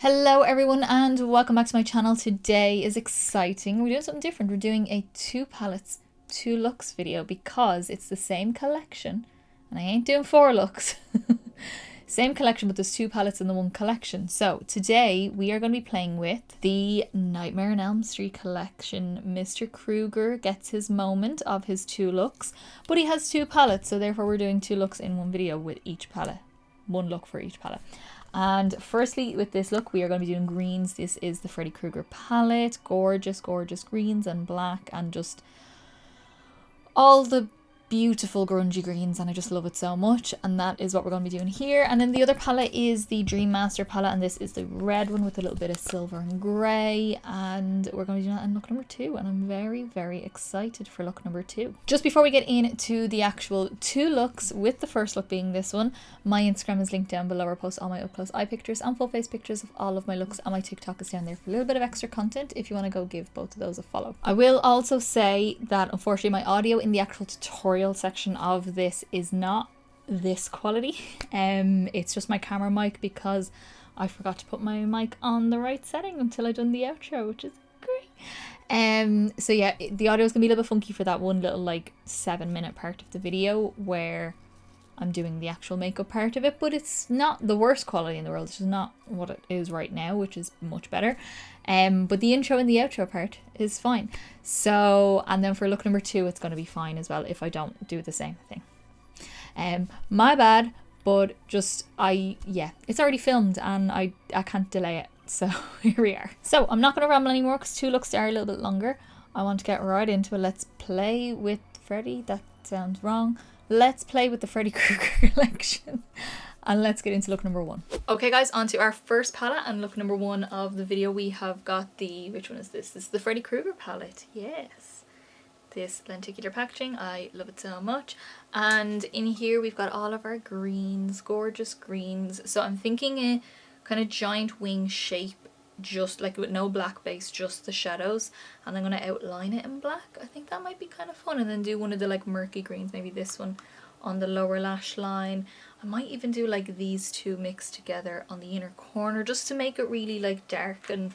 Hello everyone and welcome back to my channel. Today is exciting. We're doing something different. We're doing a 2 palettes, 2 looks video because it's the same collection and I ain't doing 4 looks. Same collection, but there's 2 palettes in the one collection. So today we are going to be playing with the Nightmare on Elm Street collection. Mr. Krueger gets his moment of his 2 looks, but he has 2 palettes, so therefore we're doing 2 looks in one video with each palette. 1 look for each palette. And firstly, with this look, we are going to be doing greens. This is the Freddy Krueger palette. Gorgeous, gorgeous greens and black and just all the beautiful grungy greens, and I just love it so much. And that is what we're going to be doing here. And then the other palette is the Dream Master palette, and this is the red one with a little bit of silver and grey. And we're going to be doing that in look number 2, and I'm very, very excited for look number 2. Just before we get into the actual 2 looks, with the first look being this one, my Instagram is linked down below. I post all my up close eye pictures and full face pictures of all of my looks, and my TikTok is down there for a little bit of extra content if you want to go give both of those a follow. I will also say that unfortunately my audio in the actual tutorial section of this is not this quality. It's just my camera mic because I forgot to put my mic on the right setting until I done the outro, which is great. So yeah, the audio is gonna be a little bit funky for that one little like 7-minute part of the video where I'm doing the actual makeup part of it, but it's not the worst quality in the world. It's just not what it is right now, which is much better. But the intro and the outro part is fine. So, and then for look number 2, it's going to be fine as well if I don't do the same thing. My bad, but just it's already filmed and I can't delay it. So here we are. So I'm not going to ramble anymore because 2 looks are a little bit longer. I want to get right into it. Let's play with Freddy. That sounds wrong. Let's play with the Freddy Krueger collection and let's get into look number 1. Okay guys, on to our first palette and look number 1 of the video. We have got the, which one is this? This is the Freddy Krueger palette. Yes. This lenticular packaging, I love it so much. And in here we've got all of our greens, gorgeous greens. So I'm thinking a kind of giant wing shape, just like with no black base, just the shadows, and I'm going to outline it in black. I think that might be kind of fun. And then do one of the like murky greens, maybe this one on the lower lash line. I might even do like these 2 mixed together on the inner corner just to make it really like dark and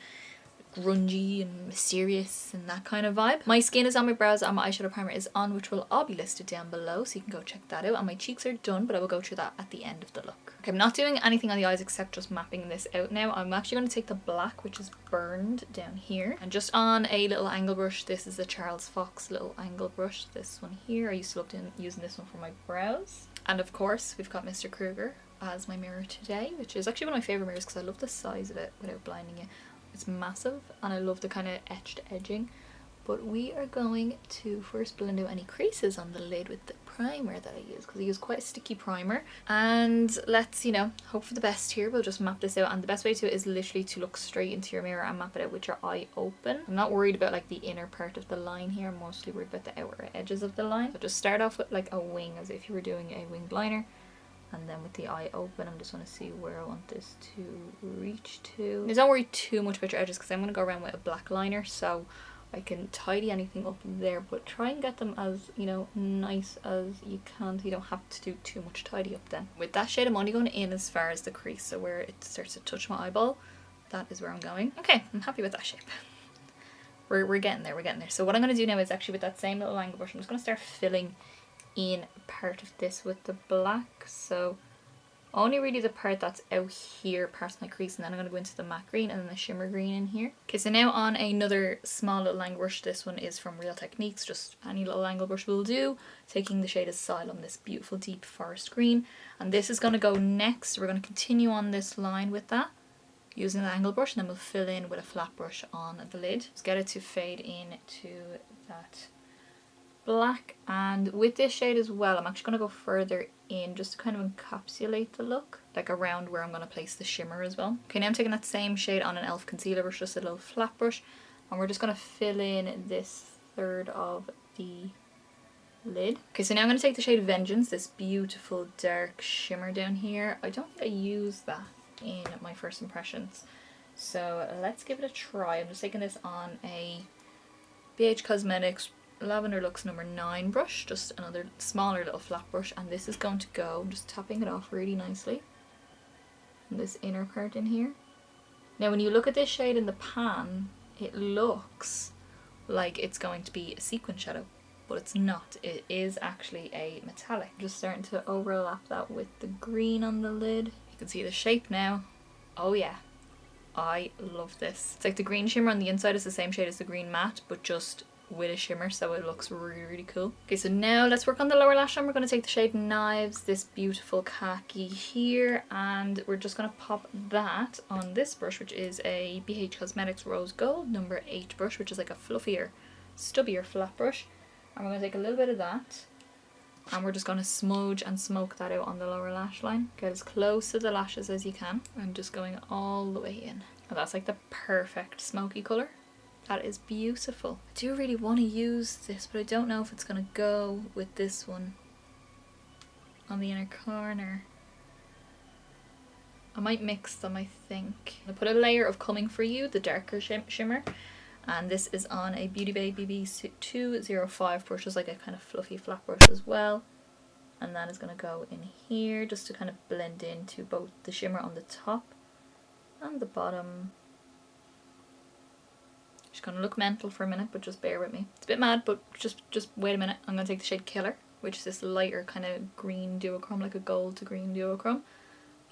grungy and mysterious and that kind of vibe. My skin is on, my brows and my eyeshadow primer is on, which will all be listed down below, so you can go check that out. And my cheeks are done, but I will go through that at the end of the look. Okay, I'm not doing anything on the eyes except just mapping this out now. I'm actually going to take the black, which is burned down here, and just on a little angle brush. This is the Charles Fox little angle brush, this one here. I used to love using this one for my brows. And of course we've got Mr. Krueger as my mirror today, which is actually one of my favourite mirrors because I love the size of it without blinding you. It's massive and I love the kind of etched edging. But we are going to first blend out any creases on the lid with the primer that I use, because I use quite a sticky primer. And let's, you know, hope for the best here. We'll just map this out, and the best way to do it is literally to look straight into your mirror and map it out with your eye open. I'm not worried about like the inner part of the line here, I'm mostly worried about the outer edges of the line. So just start off with like a wing, as if you were doing a winged liner. And then with the eye open, I'm just want to see where I want this to reach to. Now, don't worry too much about your edges because I'm going to go around with a black liner, so I can tidy anything up there, but try and get them as, you know, nice as you can so you don't have to do too much tidy up then. With that shade, I'm only going in as far as the crease, so where it starts to touch my eyeball, that is where I'm going. Okay, I'm happy with that shape. We're getting there, we're getting there. So what I'm going to do now is actually with that same little angle brush, I'm just going to start filling in part of this with the black. So only really the part that's out here past my crease, and then I'm going to go into the matte green and then the shimmer green in here. Okay, so now on another small little angle brush. This one is from Real Techniques, just any little angle brush will do. Taking the shade Asylum, this beautiful deep forest green, and this is going to go next. We're going to continue on this line with that using the angle brush, and then we'll fill in with a flat brush on the lid. Just get it to fade in to that black. And with this shade as well, I'm actually going to go further in just to kind of encapsulate the look, like around where I'm going to place the shimmer as well. Okay, now I'm taking that same shade on an e.l.f. concealer brush, just a little flat brush, and we're just going to fill in this third of the lid. Okay, so now I'm going to take the shade Vengeance, this beautiful dark shimmer down here. I don't think I used that in my first impressions, so let's give it a try. I'm just taking this on a BH Cosmetics Lavender Luxe number 9 brush, just another smaller little flat brush, and this is going to go, I'm just tapping it off really nicely, and this inner part in here. Now when you look at this shade in the pan, it looks like it's going to be a sequin shadow, but it's not. It is actually a metallic. I'm just starting to overlap that with the green on the lid. You can see the shape now. Oh yeah, I love this. It's like the green shimmer on the inside is the same shade as the green matte, but just with a shimmer, so it looks really, really cool. Okay, so now let's work on the lower lash line. We're going to take the shade Knives, this beautiful khaki here, and we're just going to pop that on this brush, which is a BH Cosmetics Rose Gold number 8 brush, which is like a fluffier, stubbier flat brush. And we're going to take a little bit of that, and we're just going to smudge and smoke that out on the lower lash line. Get as close to the lashes as you can. I'm just going all the way in. And that's like the perfect smoky colour. That is beautiful. I do really want to use this, but I don't know if it's going to go with this one on the inner corner. I might mix them, I think. I put a layer of Coming For You, the darker shimmer, and this is on a Beauty Bay BB 205 brush, just like a kind of fluffy flat brush as well. And that is going to go in here just to kind of blend into both the shimmer on the top and the bottom. It's going to look mental for a minute, but just bear with me. It's a bit mad, but just wait a minute. I'm going to take the shade Killer, which is this lighter kind of green duochrome, like a gold to green duochrome.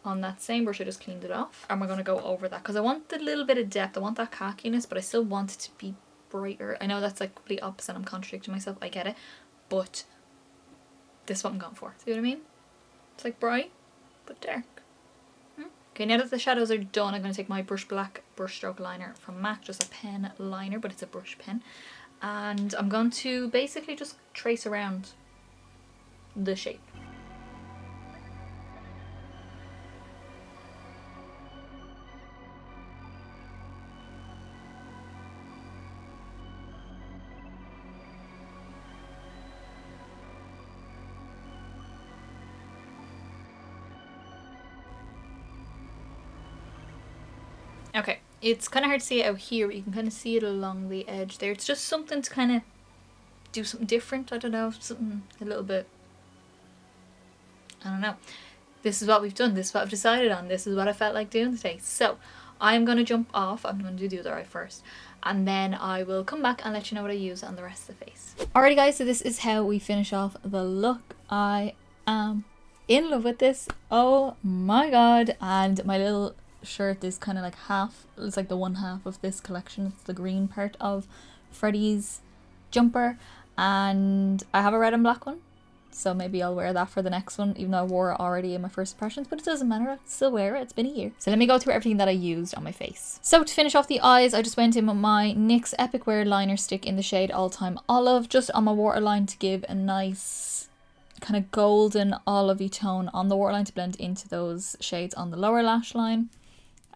On that same brush, I just cleaned it off. And we're going to go over that, because I want the little bit of depth. I want that khakiness, but I still want it to be brighter. I know that's like complete opposite. I'm contradicting myself. I get it. But this is what I'm going for. See what I mean? It's like bright, but dark. Okay, now that the shadows are done, I'm going to take my Brush Black brushstroke liner from MAC, just a pen liner, but it's a brush pen. And I'm going to basically just trace around the shape. Okay, it's kind of hard to see it out here, but you can kind of see it along the edge there. It's just something to kind of do something different. I don't know, something a little bit, I don't know. This is what we've done. This is what I've decided on. This is what I felt like doing today. So I'm going to jump off. I'm going to do the other eye first, and then I will come back and let you know what I use on the rest of the face. Alrighty guys, so this is how we finish off the look. I am in love with this. Oh my god. And my little shirt is kind of like half, it's like the one half of this collection. It's the green part of Freddy's jumper, and I have a red and black one, so maybe I'll wear that for the next one, even though I wore it already in my first impressions, but it doesn't matter, I can still wear it. It's been a year. So let me go through everything that I used on my face. So to finish off the eyes, I just went in with my NYX Epic Wear liner stick in the shade All Time Olive, just on my waterline to give a nice kind of golden olivey tone on the waterline to blend into those shades on the lower lash line.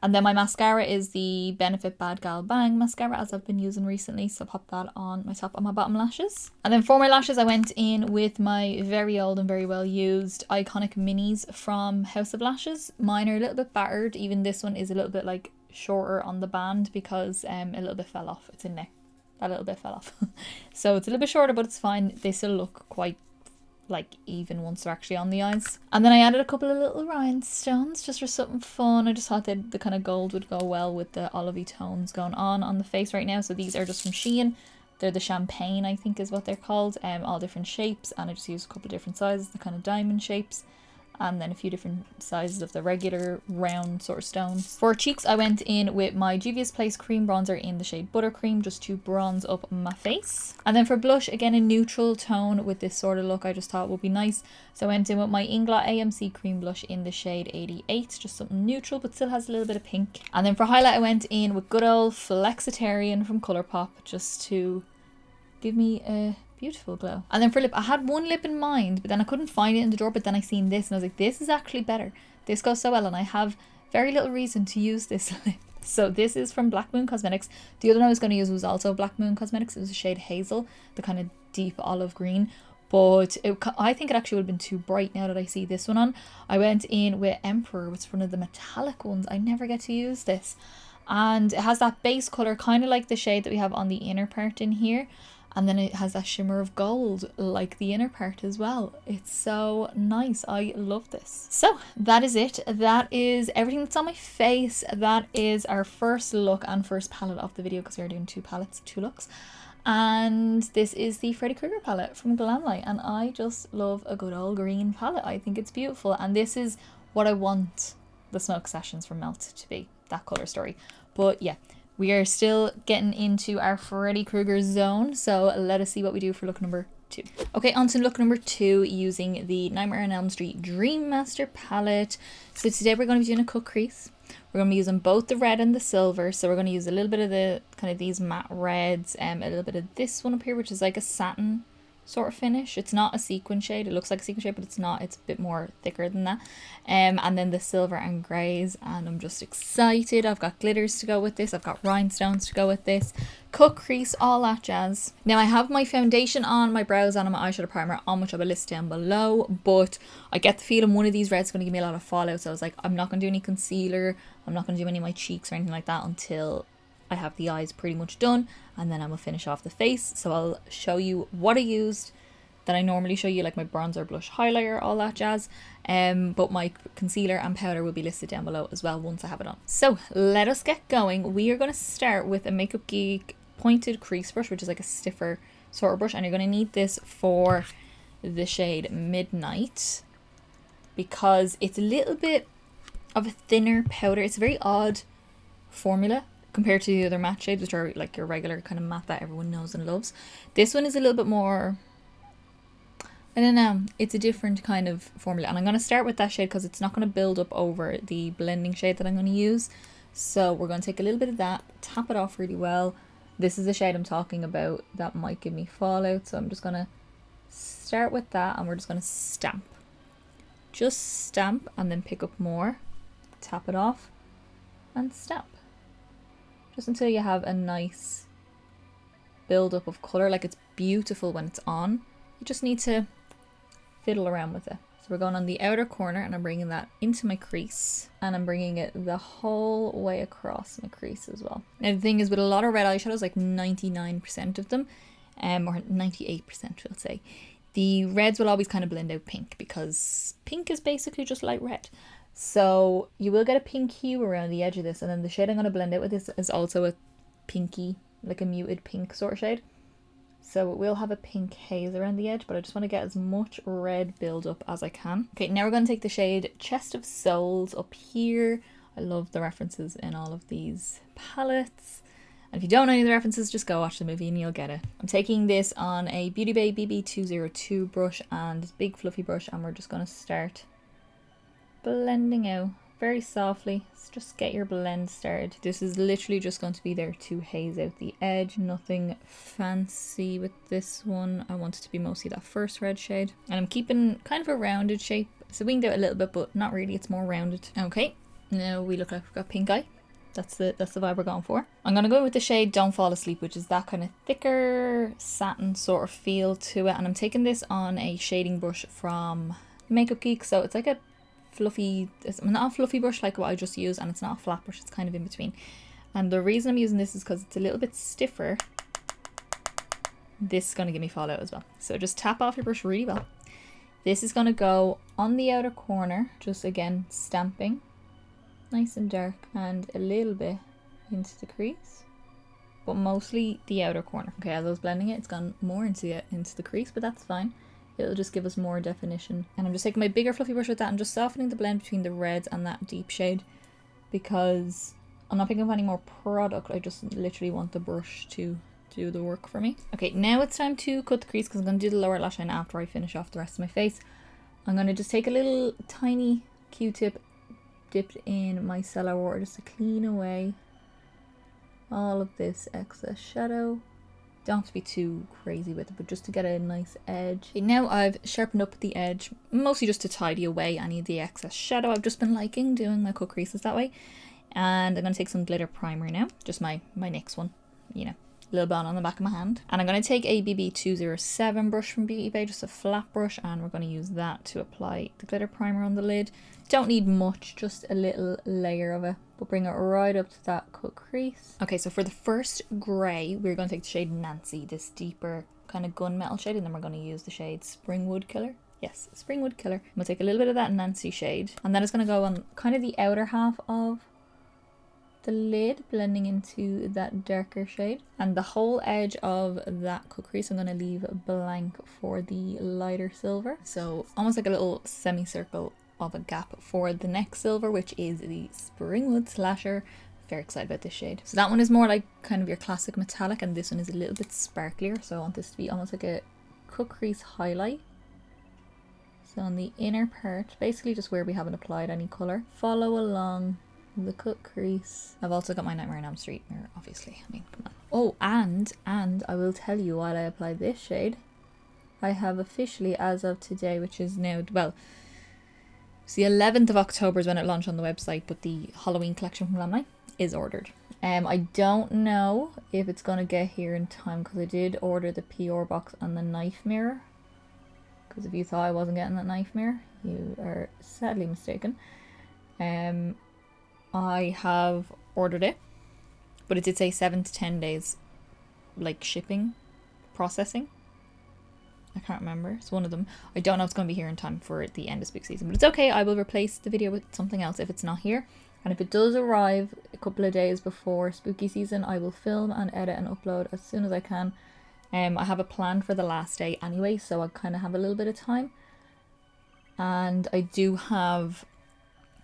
And then my mascara is the Benefit Bad Gal Bang mascara, as I've been using recently. So pop that on my top and my bottom lashes. And then for my lashes, I went in with my very old and very well used Iconic Minis from House of Lashes. Mine are a little bit battered. Even this one is a little bit like shorter on the band because a little bit fell off. It's in there. That little bit fell off. So it's a little bit shorter, but it's fine. They still look quite like even once they're actually on the eyes. And then I added a couple of little rhinestones just for something fun. I just thought that the kind of gold would go well with the olivey tones going on the face right now. So these are just from Shein. They're the champagne, I think is what they're called. All different shapes, and I just used a couple of different sizes, the kind of diamond shapes, and then a few different sizes of the regular round sort of stones. For cheeks, I went in with my Juvia's Place cream bronzer in the shade Buttercream, just to bronze up my face. And then for blush, again a neutral tone with this sort of look I just thought would be nice. So I went in with my Inglot AMC cream blush in the shade 88, just something neutral but still has a little bit of pink. And then for highlight, I went in with good old Flexitarian from Colourpop, just to give me a beautiful glow. And then for lip, I had one lip in mind, but then I couldn't find it in the drawer, but then I seen this and I was like, this is actually better. This goes so well, and I have very little reason to use this lip. So this is from Black Moon Cosmetics. The other one I was going to use was also Black Moon Cosmetics. It was a shade Hazel, the kind of deep olive green. But I think it actually would have been too bright now that I see this one on. I went in with Emperor, which is one of the metallic ones. I never get to use this. And it has that base colour, kind of like the shade that we have on the inner part in here. And then it has that shimmer of gold like the inner part as well. It's so nice. I love this. So that is it. That is everything that's on my face. That is our first look and first palette of the video, because we're doing 2 palettes, 2 looks. And this is the Freddy Krueger palette from Glamlite, and I just love a good old green palette. I think it's beautiful, and this is what I want the Smoke Sessions from Melt to be, that colour story. But yeah, we are still getting into our Freddy Krueger zone, so let us see what we do for look number 2. Okay, on to look number 2 using the Nightmare on Elm Street Dream Master palette. So today we're going to be doing a cut crease. We're going to be using both the red and the silver. So we're going to use a little bit of the kind of these matte reds, a little bit of this one up here, which is like a satin sort of finish. It's not a sequin shade. It looks like a sequin shade, but it's not. It's a bit more thicker than that. And then the silver and greys, and I'm just excited. I've got glitters to go with this. I've got rhinestones to go with this. Cut crease, all that jazz. Now I have my foundation on, my brows on, and my eyeshadow primer on, which I will list down below, but I get the feeling one of these reds is going to give me a lot of fallout, so I was like, I'm not going to do any concealer. I'm not going to do any of my cheeks or anything like that until I have the eyes pretty much done, and then I'm going to finish off the face. So I'll show you what I used that I normally show you, like my bronzer, blush, highlighter, all that jazz. But my concealer and powder will be listed down below as well once I have it on. So let us get going. We are going to start with a Makeup Geek pointed crease brush, which is like a stiffer sort of brush, and you're going to need this for the shade Midnight because it's a little bit of a thinner powder. It's a very odd formula compared to the other matte shades, which are like your regular kind of matte that everyone knows and loves. This one is a little bit more, I don't know, it's a different kind of formula, and I'm going to start with that shade because it's not going to build up over the blending shade that I'm going to use. So we're going to take a little bit of that, tap it off really well. This is the shade I'm talking about that might give me fallout, so I'm just going to start with that, and we're just going to stamp. Just stamp and then pick up more, tap it off and stamp. Just until you have a nice build up of colour. Like, it's beautiful when it's on. You just need to fiddle around with it. So we're going on the outer corner, and I'm bringing that into my crease, and I'm bringing it the whole way across my crease as well. Now the thing is, with a lot of red eyeshadows, like 99% of them, or 98% we'll say, the reds will always kind of blend out pink, because pink is basically just light red. So you will get a pink hue around the edge of this, and then the shade I'm going to blend out with this is also a pinky, like a muted pink sort of shade. So it will have a pink haze around the edge, but I just want to get as much red build up as I can. Okay, now we're going to take the shade Chest of Souls up here. I love the references in all of these palettes. And if you don't know any of the references, just go watch the movie and you'll get it. I'm taking this on a Beauty Bay BB202 brush and this big fluffy brush, and we're just going to start blending out very softly. So just get your blend started. This is literally just going to be there to haze out the edge. Nothing fancy with this one. I want it to be mostly that first red shade, and I'm keeping kind of a rounded shape. So winged out a little bit, but not really. It's more rounded. Okay, now we look like we've got pink eye. That's the vibe we're going for. I'm going to go with the shade Don't Fall Asleep, which is that kind of thicker satin sort of feel to it. And I'm taking this on a shading brush from Makeup Geek. So it's like a fluffy, it's not a fluffy brush like what I just used, and it's not a flat brush, it's kind of in between. And the reason I'm using this is because it's a little bit stiffer. This is going to give me fallout as well. So just tap off your brush really well. This is going to go on the outer corner, just again stamping. Nice and dark, and a little bit into the crease, but mostly the outer corner. Okay, as I was blending it, it's gone more into the crease, but that's fine. It'll just give us more definition. And I'm just taking my bigger fluffy brush with that and just softening the blend between the reds and that deep shade, because I'm not picking up any more product. I just literally want the brush to do the work for me. Okay, now it's time to cut the crease, because I'm going to do the lower lash line after I finish off the rest of my face. I'm going to just take a little tiny Q-tip dipped in my micellar water just to clean away all of this excess shadow. Don't have to be too crazy with it, but just to get a nice edge. Okay, now I've sharpened up the edge, mostly just to tidy away any of the excess shadow. I've just been liking doing my cut creases that way. And I'm going to take some glitter primer now, just my NYX one, you know, a little bit on the back of my hand. And I'm going to take a BB207 brush from Beauty Bay, just a flat brush, and we're going to use that to apply the glitter primer on the lid. Don't need much, just a little layer of it, but bring it right up to that cut crease. Okay, so for the first grey, we're going to take the shade Nancy, this deeper kind of gunmetal shade, and then we're going to use the shade Springwood Killer. Yes, Springwood Killer. I'm going to take a little bit of that Nancy shade, and then it's going to go on kind of the outer half of the lid, blending into that darker shade. And the whole edge of that cut crease I'm going to leave blank for the lighter silver. So almost like a little semicircle of a gap for the next silver, which is the Springwood Slasher. Very excited about this shade. So that one is more like kind of your classic metallic, and this one is a little bit sparklier. So I want this to be almost like a cut crease highlight. So on the inner part, basically just where we haven't applied any colour, follow along the cut crease. I've also got my Nightmare on Elm Street mirror, obviously. I mean, come on. Oh, and I will tell you, while I apply this shade, I have officially, as of today, which is now, well, it's the 11th of October is when it launched on the website, but the Halloween collection from Glamlite is ordered. I don't know if it's going to get here in time, because I did order the PR box and the knife mirror. Because if you thought I wasn't getting that knife mirror, you are sadly mistaken. I have ordered it, but it did say 7 to 10 days, like shipping, processing. I can't remember. It's one of them. I don't know if it's going to be here in time for the end of spooky season, but it's okay. I will replace the video with something else if it's not here. And if it does arrive a couple of days before spooky season, I will film and edit and upload as soon as I can. I have a plan for the last day anyway, so I kind of have a little bit of time. And I do have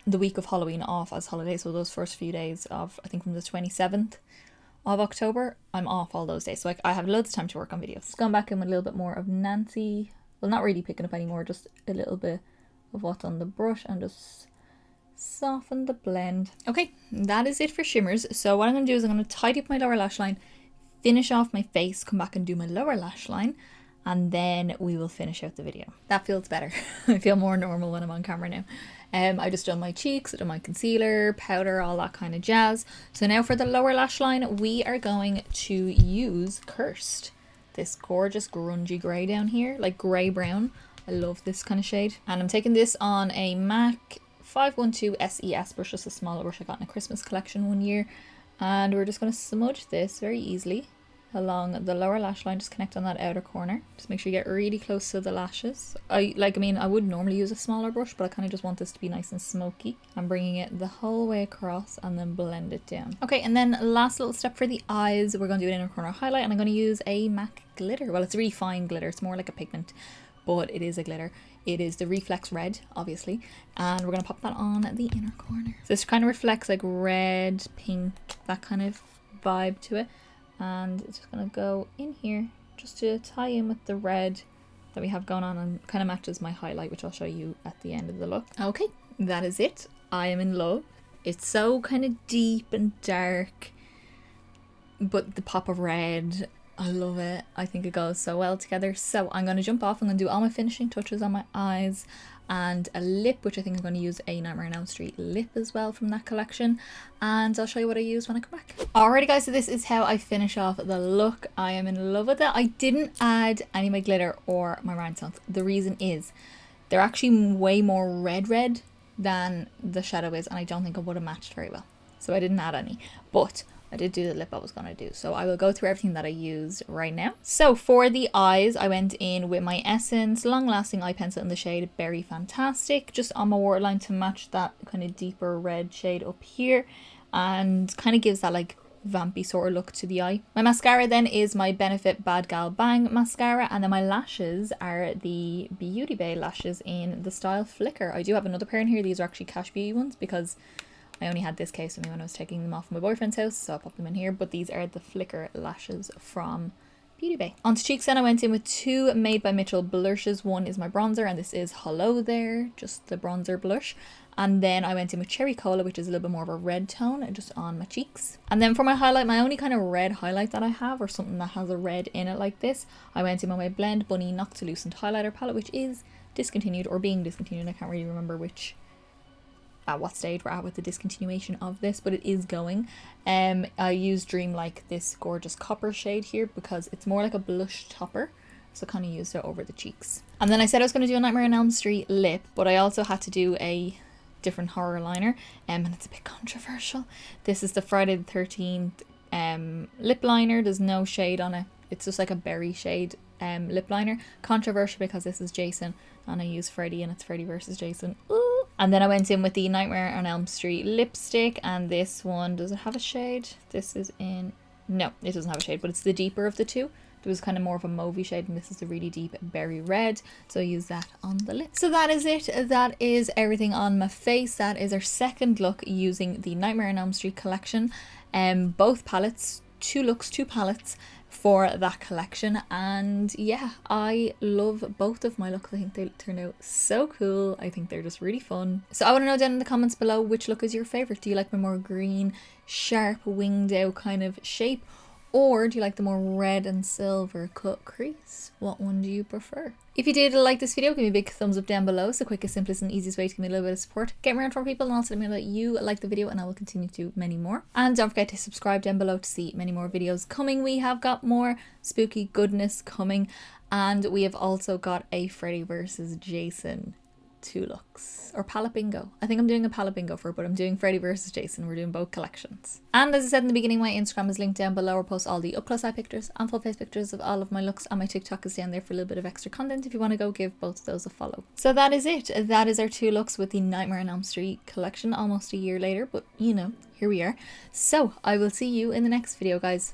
the week of Halloween off as holiday, so those first few days of, I think from the 27th of October, I'm off all those days, so I have loads of time to work on videos. Just going back in with a little bit more of Nancy, well, not really picking up anymore, just a little bit of what's on the brush, and just soften the blend. Okay, that is it for shimmers. So what I'm going to do is I'm going to tidy up my lower lash line, finish off my face, come back and do my lower lash line, and then we will finish out the video. That feels better. I feel more normal when I'm on camera now. I just done my cheeks, I done my concealer, powder, all that kind of jazz. So now for the lower lash line, we are going to use Cursed. This gorgeous grungy grey down here, like grey brown. I love this kind of shade. And I'm taking this on a MAC 512 SES brush, just a smaller brush I got in a Christmas collection one year. And we're just going to smudge this very easily along the lower lash line, just connect on that outer corner. Just make sure you get really close to the lashes. I would normally use a smaller brush, but I kind of just want this to be nice and smoky. I'm bringing it the whole way across and then blend it down. Okay, and then last little step for the eyes, we're going to do an inner corner highlight, and I'm going to use a MAC glitter. Well, it's really fine glitter, it's more like a pigment, but it is a glitter. It is the Reflex Red, obviously, and we're going to pop that on the inner corner. So this kind of reflects like red, pink, that kind of vibe to it. And it's just going to go in here just to tie in with the red that we have going on, and kind of matches my highlight, which I'll show you at the end of the look. Okay, that is it. I am in love. It's so kind of deep and dark, but the pop of red, I love it. I think it goes so well together. So I'm going to jump off. I'm going to do all my finishing touches on my eyes and a lip, which I think I'm going to use a Nightmare on Elm Street lip as well from that collection, and I'll show you what I use when I come back. Alrighty guys, so this is how I finish off the look. I am in love with it. I didn't add any of my glitter or my rhinestones. The reason is they're actually way more red than the shadow is, and I don't think it would have matched very well, so I didn't add any, but I did do the lip I was going to do. So I will go through everything that I used right now. So for the eyes, I went in with my Essence Long Lasting Eye Pencil in the shade Berry Fantastic, just on my waterline to match that kind of deeper red shade up here, and kind of gives that like vampy sort of look to the eye. My mascara then is my Benefit Bad Gal Bang mascara, and then my lashes are the Beauty Bay lashes in the style Flicker. I do have another pair in here. These are actually Cash Beauty ones because I only had this case with me when I was taking them off my boyfriend's house, so I popped them in here, but these are the Flicker lashes from Beauty Bay. Onto cheeks then, I went in with two Made by Mitchell blushes. One is my bronzer, and this is Hello There, just the bronzer blush. And then I went in with Cherry Cola, which is a little bit more of a red tone, just on my cheeks. And then for my highlight, my only kind of red highlight that I have, or something that has a red in it like this, I went in with my Blend Bunny Noctilucent highlighter palette, which is discontinued, or being discontinued. I can't really remember at what stage we're at with the discontinuation of this, but it is going. I use Dreamlike, this gorgeous copper shade here, because it's more like a blush topper, so kind of used it over the cheeks. And then I said I was going to do a Nightmare on Elm Street lip, but I also had to do a different horror liner, and it's a bit controversial. This is the Friday the 13th lip liner. There's no shade on it. It's just like a berry shade lip liner. Controversial because this is Jason and I use Freddy and it's Freddy versus Jason. Ooh. And then I went in with the Nightmare on Elm Street lipstick, and this one, does it have a shade? This is in, no, it doesn't have a shade, but it's the deeper of the two. There was kind of more of a mauvey shade, and this is the really deep berry red, so I use that on the lip. So that is it. That is everything on my face. That is our second look using the Nightmare on Elm Street collection. Both palettes, 2 looks, 2 palettes for that collection, and yeah, I love both of my looks. I think they turn out so cool. I think they're just really fun. So I want to know down in the comments below, which look is your favorite? Do you like my more green, sharp, winged out kind of shape, or do you like the more red and silver cut crease? What one do you prefer? If you did like this video, give me a big thumbs up down below. It's the quickest, simplest and easiest way to give me a little bit of support. Get me around for people, and also let me know that you like the video, and I will continue to do many more. And don't forget to subscribe down below to see many more videos coming. We have got more spooky goodness coming, and we have also got a Freddy versus Jason 2 looks, or palette bingo. I think I'm doing a palette bingo for it, but I'm doing Freddy versus Jason. We're doing both collections. And as I said in the beginning, my Instagram is linked down below. I'll post all the up close eye pictures and full face pictures of all of my looks, and my TikTok is down there for a little bit of extra content if you want to go give both of those a follow. So that is it. That is our 2 looks with the Nightmare on Elm Street collection, almost a year later, but you know, here we are. So I will see you in the next video, guys.